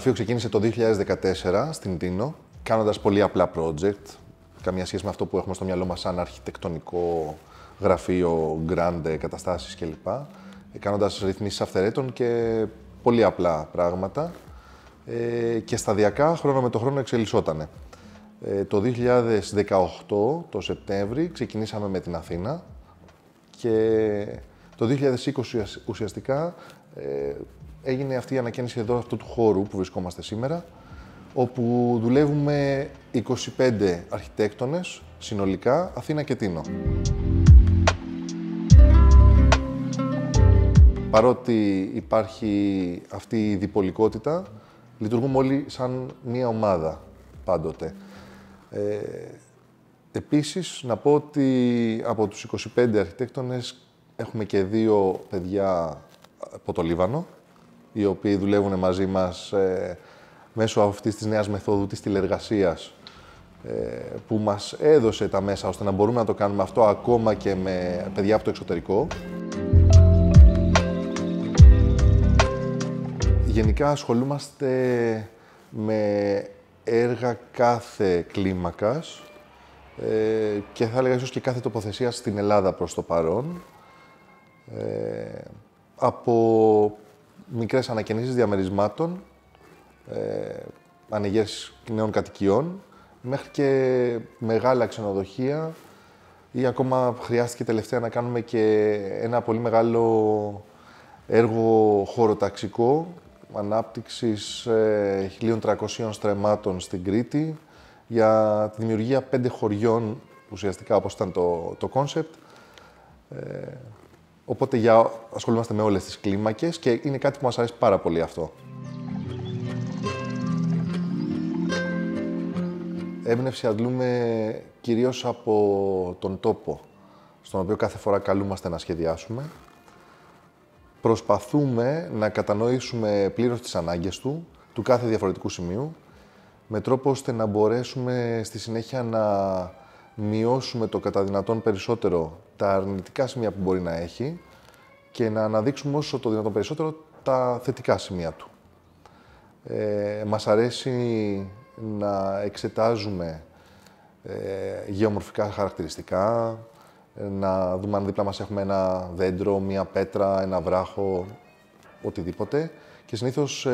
γραφείο ξεκίνησε το 2014 στην Τίνο, κάνοντας πολύ απλά project, καμία σχέση με αυτό που έχουμε στο μυαλό μας σαν αρχιτεκτονικό γραφείο, grande, καταστάσεις κλπ. Κάνοντας ρυθμίσεις αυθαιρέτων και πολύ απλά πράγματα και σταδιακά, χρόνο με το χρόνο, εξελισσότανε. Το 2018, το Σεπτέμβρη, ξεκινήσαμε με την Αθήνα και το 2020 ουσιαστικά έγινε αυτή η ανακαίνιση εδώ αυτού του χώρου που βρισκόμαστε σήμερα, όπου δουλεύουμε 25 αρχιτέκτονες συνολικά, Αθήνα και Τίνο. Παρότι υπάρχει αυτή η διπολικότητα, λειτουργούμε όλοι σαν μία ομάδα πάντοτε. Επίσης, να πω ότι από τους 25 αρχιτέκτονες έχουμε και 2 παιδιά από το Λίβανο, οι οποίοι δουλεύουν μαζί μας μέσω αυτής της νέας μεθόδου της τηλεργασίας, που μας έδωσε τα μέσα ώστε να μπορούμε να το κάνουμε αυτό ακόμα και με παιδιά από το εξωτερικό. Γενικά ασχολούμαστε με έργα κάθε κλίμακας και θα έλεγα ίσως και κάθε τοποθεσία στην Ελλάδα προς το παρόν. Από μικρές ανακαινήσεις διαμερισμάτων, ανοιγές νέων κατοικιών, μέχρι και μεγάλα ξενοδοχεία ή ακόμα χρειάστηκε τελευταία να κάνουμε και ένα πολύ μεγάλο έργο χωροταξικό ανάπτυξης 1.300 στρεμμάτων στην Κρήτη για τη δημιουργία 5 χωριών, ουσιαστικά όπως ήταν το κόνσεπτ. Οπότε ασχολούμαστε με όλες τις κλίμακες και είναι κάτι που μας αρέσει πάρα πολύ αυτό. Έμπνευση αντλούμε κυρίως από τον τόπο, στον οποίο κάθε φορά καλούμαστε να σχεδιάσουμε. Προσπαθούμε να κατανοήσουμε πλήρως τις ανάγκες του κάθε διαφορετικού σημείου, με τρόπο ώστε να μπορέσουμε στη συνέχεια να μειώσουμε το κατά δυνατόν περισσότερο τα αρνητικά σημεία που μπορεί να έχει και να αναδείξουμε όσο το δυνατόν περισσότερο τα θετικά σημεία του. Μας αρέσει να εξετάζουμε γεωμορφικά χαρακτηριστικά, να δούμε αν δίπλα μας έχουμε ένα δέντρο, μία πέτρα, ένα βράχο, οτιδήποτε. Και συνήθως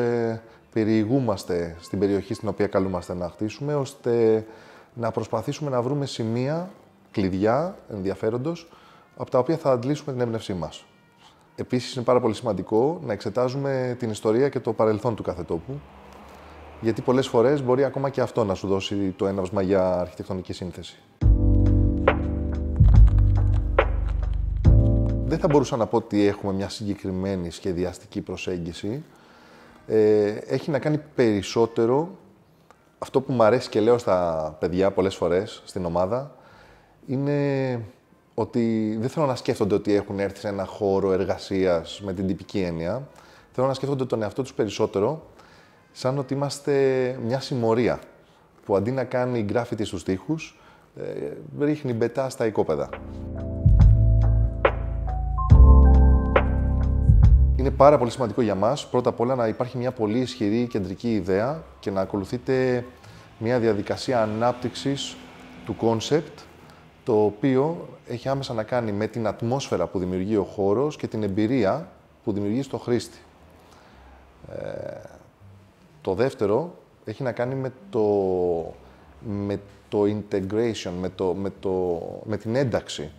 περιηγούμαστε στην περιοχή στην οποία καλούμαστε να χτίσουμε, ώστε να προσπαθήσουμε να βρούμε σημεία, κλειδιά ενδιαφέροντος, από τα οποία θα αντλήσουμε την έμπνευσή μας. Επίσης, είναι πάρα πολύ σημαντικό να εξετάζουμε την ιστορία και το παρελθόν του κάθε τόπου, γιατί πολλές φορές μπορεί ακόμα και αυτό να σου δώσει το έναυσμα για αρχιτεκτονική σύνθεση. Δεν θα μπορούσα να πω ότι έχουμε μια συγκεκριμένη σχεδιαστική προσέγγιση. Έχει να κάνει περισσότερο αυτό που μου αρέσει και λέω στα παιδιά πολλές φορές στην ομάδα, είναι ότι δεν θέλω να σκέφτονται ότι έχουν έρθει σε ένα χώρο εργασίας με την τυπική έννοια. Θέλω να σκέφτονται τον εαυτό τους περισσότερο σαν ότι είμαστε μια συμμορία που αντί να κάνει γκράφιτι στους τοίχους, ρίχνει μπετά στα οικόπεδα. Είναι πάρα πολύ σημαντικό για μας, πρώτα απ' όλα, να υπάρχει μια πολύ ισχυρή κεντρική ιδέα και να ακολουθείτε μια διαδικασία ανάπτυξης του κόνσεπτ, το οποίο έχει άμεσα να κάνει με την ατμόσφαιρα που δημιουργεί ο χώρος και την εμπειρία που δημιουργεί στο χρήστη. Το δεύτερο έχει να κάνει με το integration, με την ένταξη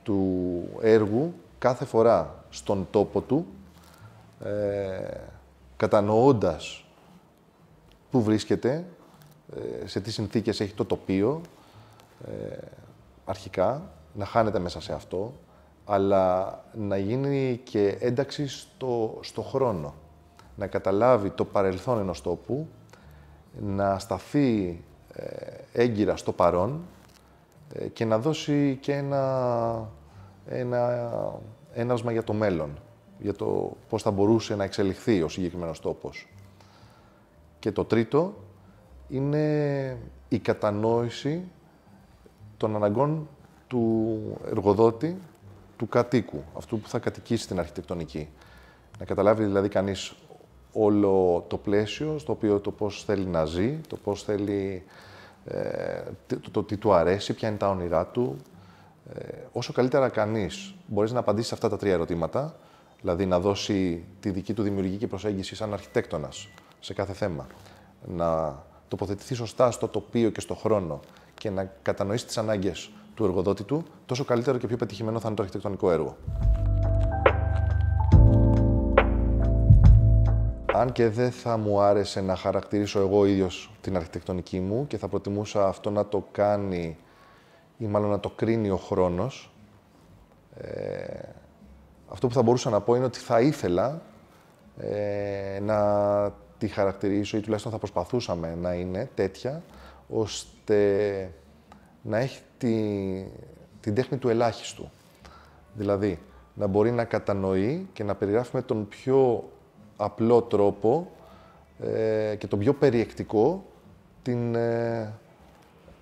του έργου κάθε φορά στον τόπο του, κατανοώντας πού βρίσκεται, σε τι συνθήκες έχει το τοπίο, αρχικά, να χάνεται μέσα σε αυτό, αλλά να γίνει και ένταξη στο χρόνο. Να καταλάβει το παρελθόν ενός τόπου, να σταθεί έγκυρα στο παρόν και να δώσει και ένα έναυσμα για το μέλλον, για το πώς θα μπορούσε να εξελιχθεί ο συγκεκριμένος τόπος. Και το τρίτο είναι η κατανόηση των αναγκών του εργοδότη, του κατοίκου, αυτού που θα κατοικήσει στην αρχιτεκτονική. Να καταλάβει δηλαδή κανείς όλο το πλαίσιο, στο οποίο το πώς θέλει να ζει, το πώς θέλει, το τι του αρέσει, ποια είναι τα όνειρά του. Όσο καλύτερα κανείς μπορείς να απαντήσει σε αυτά τα 3 ερωτήματα, δηλαδή να δώσει τη δική του δημιουργική προσέγγιση σαν αρχιτέκτονας σε κάθε θέμα, να τοποθετηθεί σωστά στο τοπίο και στο χρόνο και να κατανοήσει τις ανάγκες του εργοδότη του, τόσο καλύτερο και πιο πετυχημένο θα είναι το αρχιτεκτονικό έργο. Αν και δεν θα μου άρεσε να χαρακτηρίσω εγώ ίδιος την αρχιτεκτονική μου και θα προτιμούσα αυτό να το κάνει ή μάλλον να το κρίνει ο χρόνος, αυτό που θα μπορούσα να πω είναι ότι θα ήθελα να τη χαρακτηρίσω ή τουλάχιστον θα προσπαθούσαμε να είναι τέτοια, ώστε να έχει την τέχνη του ελάχιστου. Δηλαδή, να μπορεί να κατανοεί και να περιγράφει με τον πιο απλό τρόπο και τον πιο περιεκτικό την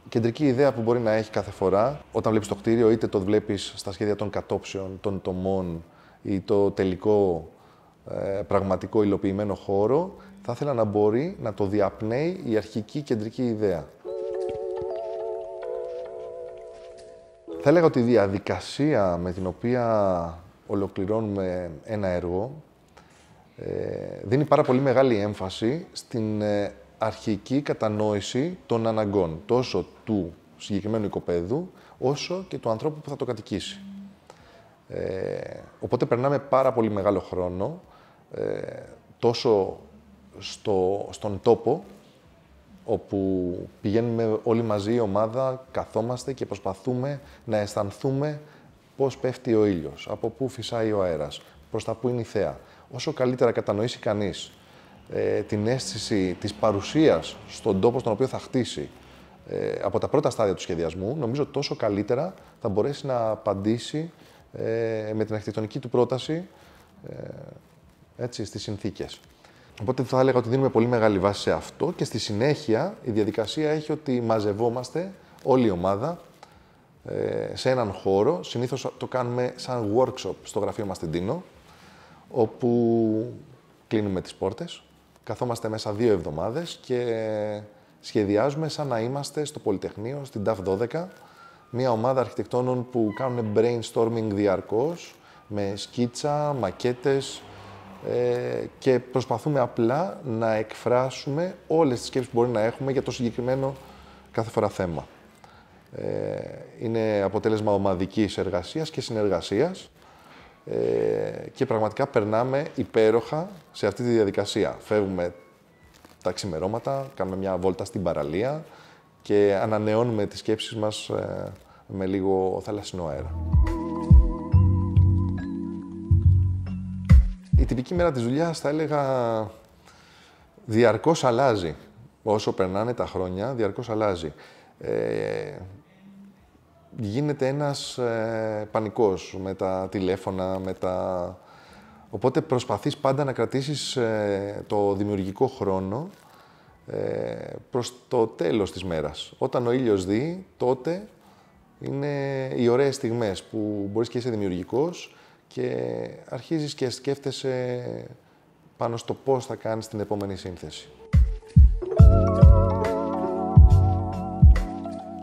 κεντρική ιδέα που μπορεί να έχει κάθε φορά. Όταν βλέπεις το κτίριο, είτε το βλέπεις στα σχέδια των κατόψεων, των τομών ή το τελικό πραγματικό υλοποιημένο χώρο, θα ήθελα να μπορεί να το διαπνέει η αρχική κεντρική ιδέα. Θα έλεγα ότι η διαδικασία με την οποία ολοκληρώνουμε ένα έργο δίνει πάρα πολύ μεγάλη έμφαση στην αρχική κατανόηση των αναγκών, τόσο του συγκεκριμένου οικοπαίδου, όσο και του ανθρώπου που θα το κατοικήσει. Οπότε περνάμε πάρα πολύ μεγάλο χρόνο, τόσο στον τόπο, όπου πηγαίνουμε όλοι μαζί, η ομάδα, καθόμαστε και προσπαθούμε να αισθανθούμε πώς πέφτει ο ήλιος, από πού φυσάει ο αέρας, προς τα πού είναι η θέα. Όσο καλύτερα κατανοήσει κανείς την αίσθηση της παρουσίας στον τόπο στον οποίο θα χτίσει από τα πρώτα στάδια του σχεδιασμού, νομίζω τόσο καλύτερα θα μπορέσει να απαντήσει με την αρχιτεκτονική του πρόταση έτσι, στις συνθήκες. Οπότε θα έλεγα ότι δίνουμε πολύ μεγάλη βάση σε αυτό και στη συνέχεια η διαδικασία έχει ότι μαζευόμαστε όλη η ομάδα σε έναν χώρο. Συνήθως το κάνουμε σαν workshop στο γραφείο μας στην Τίνο, όπου κλείνουμε τις πόρτες, καθόμαστε μέσα 2 εβδομάδες και σχεδιάζουμε σαν να είμαστε στο Πολυτεχνείο, στην ΤΑΦ 12, μια ομάδα αρχιτεκτόνων που κάνουν brainstorming διαρκώς, με σκίτσα, μακέτες, και προσπαθούμε απλά να εκφράσουμε όλες τις σκέψεις που μπορεί να έχουμε για το συγκεκριμένο κάθε φορά θέμα. Είναι αποτέλεσμα ομαδικής εργασίας και συνεργασίας και πραγματικά περνάμε υπέροχα σε αυτή τη διαδικασία. Φεύγουμε τα ξημερώματα, κάνουμε μια βόλτα στην παραλία και ανανεώνουμε τις σκέψεις μας με λίγο θαλασσινό αέρα. Η τυπική μέρα της δουλειάς, θα έλεγα, διαρκώς αλλάζει. Όσο περνάνε τα χρόνια, διαρκώς αλλάζει. Γίνεται ένας πανικός με τα τηλέφωνα, Οπότε προσπαθείς πάντα να κρατήσεις το δημιουργικό χρόνο προς το τέλος της μέρας. Όταν ο ήλιος δει, τότε είναι οι ωραίες στιγμές που μπορείς και είσαι δημιουργικός και αρχίζεις και σκέφτεσαι πάνω στο πώς θα κάνεις την επόμενη σύνθεση.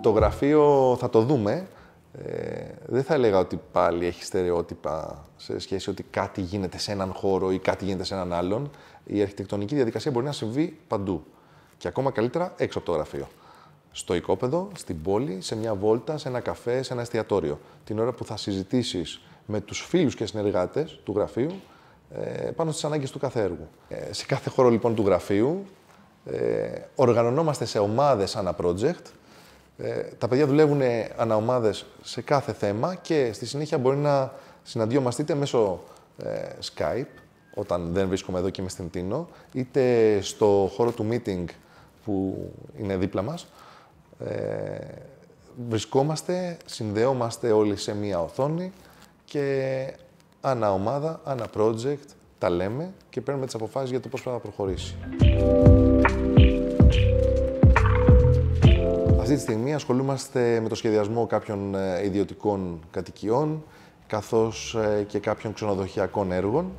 Το γραφείο θα το δούμε. Δεν θα έλεγα ότι πάλι έχει στερεότυπα σε σχέση ότι κάτι γίνεται σε έναν χώρο ή κάτι γίνεται σε έναν άλλον. Η αρχιτεκτονική διαδικασία μπορεί να συμβεί παντού. Και ακόμα καλύτερα έξω από το γραφείο. Στο οικόπεδο, στην πόλη, σε μια βόλτα, σε ένα καφέ, σε ένα εστιατόριο. Την ώρα που θα συζητήσεις με τους φίλους και συνεργάτες του γραφείου πάνω στις ανάγκες του κάθε έργου. Σε κάθε χώρο λοιπόν του γραφείου οργανωνόμαστε σε ομάδες ανά project. Τα παιδιά δουλεύουν ανά ομάδες σε κάθε θέμα και στη συνέχεια μπορεί να συναντιόμαστε είτε μέσω Skype, όταν δεν βρίσκομαι εδώ και είμαι στην Τίνο, είτε στο χώρο του meeting που είναι δίπλα μας. Βρισκόμαστε, συνδεόμαστε όλοι σε μία οθόνη και ανά ομάδα, ανά project τα λέμε και παίρνουμε τις αποφάσεις για το πώς πρέπει να προχωρήσει. Αυτή τη στιγμή ασχολούμαστε με το σχεδιασμό κάποιων ιδιωτικών κατοικιών καθώς και κάποιων ξενοδοχειακών έργων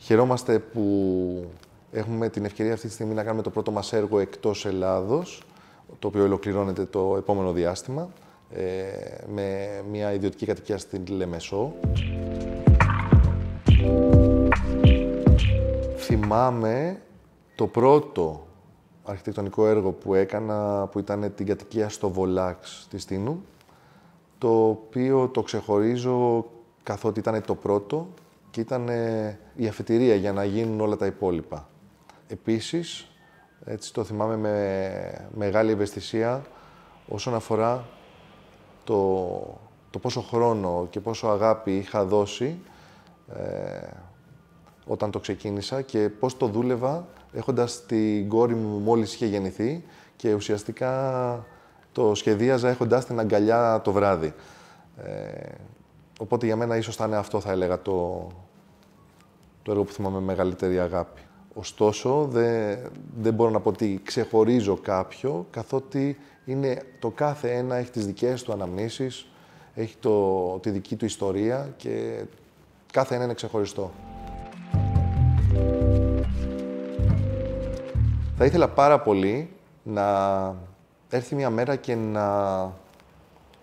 Χαιρόμαστε που έχουμε την ευκαιρία αυτή τη στιγμή να κάνουμε το πρώτο μας έργο εκτός Ελλάδος, το οποίο ολοκληρώνεται το επόμενο διάστημα, με μια ιδιωτική κατοικία στην Λεμεσό. Θυμάμαι το πρώτο αρχιτεκτονικό έργο που έκανα, που ήταν την κατοικία στο Βολάξ της Τίνου, το οποίο το ξεχωρίζω καθότι ήταν το πρώτο και ήταν η αφετηρία για να γίνουν όλα τα υπόλοιπα. Επίσης, έτσι το θυμάμαι με μεγάλη ευαισθησία όσον αφορά το πόσο χρόνο και πόσο αγάπη είχα δώσει όταν το ξεκίνησα και πώς το δούλευα έχοντας την κόρη μου μόλις είχε γεννηθεί και ουσιαστικά το σχεδίαζα έχοντας την αγκαλιά το βράδυ. Οπότε για μένα ίσως θα είναι αυτό, θα έλεγα, το έργο που θυμάμαι με μεγαλύτερη αγάπη. Ωστόσο, δεν μπορώ να πω ότι ξεχωρίζω κάποιο, καθότι το κάθε ένα έχει τις δικές του αναμνήσεις, έχει τη δική του ιστορία και κάθε ένα είναι ξεχωριστό. Θα ήθελα πάρα πολύ να έρθει μια μέρα και να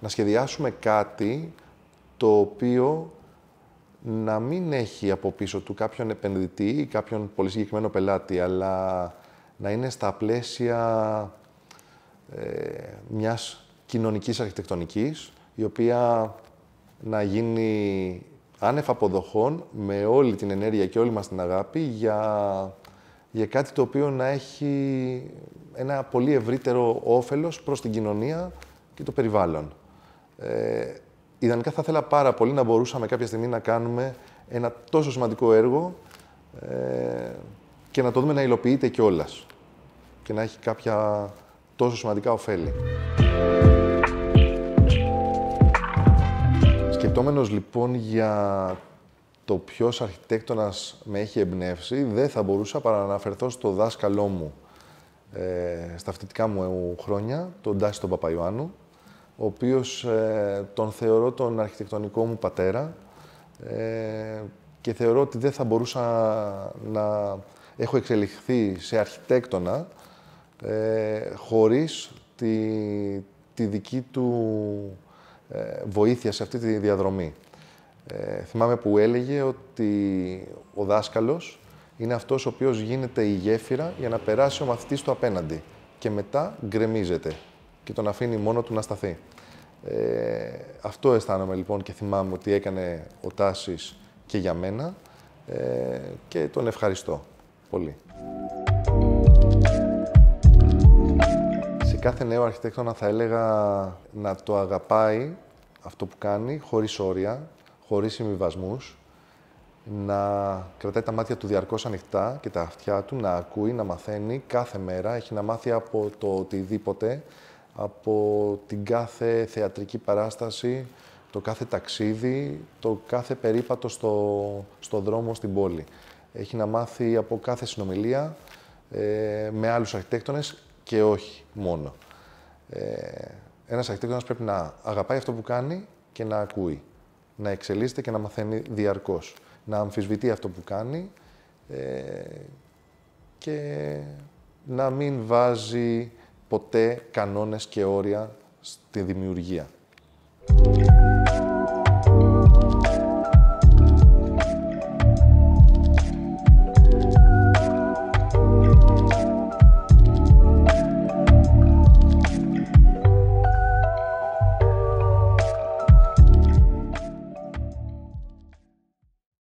σχεδιάσουμε κάτι το οποίο να μην έχει από πίσω του κάποιον επενδυτή ή κάποιον πολύ συγκεκριμένο πελάτη, αλλά να είναι στα πλαίσια μιας κοινωνικής αρχιτεκτονικής, η οποία να γίνει άνευ αποδοχών, με όλη την ενέργεια και όλη μας την αγάπη, για κάτι το οποίο να έχει ένα πολύ ευρύτερο όφελος προς την κοινωνία και το περιβάλλον. Ιδανικά θα ήθελα πάρα πολύ να μπορούσαμε κάποια στιγμή να κάνουμε ένα τόσο σημαντικό έργο και να το δούμε να υλοποιείται κιόλας και να έχει κάποια τόσο σημαντικά ωφέλη. Σκεπτόμενος λοιπόν για το ποιος αρχιτέκτονας με έχει εμπνεύσει, δεν θα μπορούσα παρά να αναφερθώ στο δάσκαλό μου στα φοιτητικά μου χρόνια, τον Τάση τον Παπαϊωάννου, ο οποίος τον θεωρώ τον αρχιτεκτονικό μου πατέρα και θεωρώ ότι δεν θα μπορούσα να έχω εξελιχθεί σε αρχιτέκτονα χωρίς τη δική του βοήθεια σε αυτή τη διαδρομή. Θυμάμαι που έλεγε ότι ο δάσκαλος είναι αυτός ο οποίος γίνεται η γέφυρα για να περάσει ο μαθητής του απέναντι και μετά γκρεμίζεται και τον αφήνει μόνο του να σταθεί. Αυτό αισθάνομαι λοιπόν και θυμάμαι ότι έκανε ο Τάσης και για μένα και τον ευχαριστώ πολύ. Σε κάθε νέο αρχιτέκτονα θα έλεγα να το αγαπάει αυτό που κάνει, χωρίς όρια, χωρίς συμβιβασμούς, να κρατάει τα μάτια του διαρκώς ανοιχτά και τα αυτιά του, να ακούει, να μαθαίνει κάθε μέρα, έχει να μάθει από το οτιδήποτε, από την κάθε θεατρική παράσταση, το κάθε ταξίδι, το κάθε περίπατο στο δρόμο στην πόλη. Έχει να μάθει από κάθε συνομιλία με άλλους αρχιτέκτονες και όχι μόνο. Ένας αρχιτέκτονας πρέπει να αγαπάει αυτό που κάνει και να ακούει. Να εξελίσσεται και να μαθαίνει διαρκώς. Να αμφισβητεί αυτό που κάνει και να μην βάζει ποτέ κανόνες και όρια στη δημιουργία.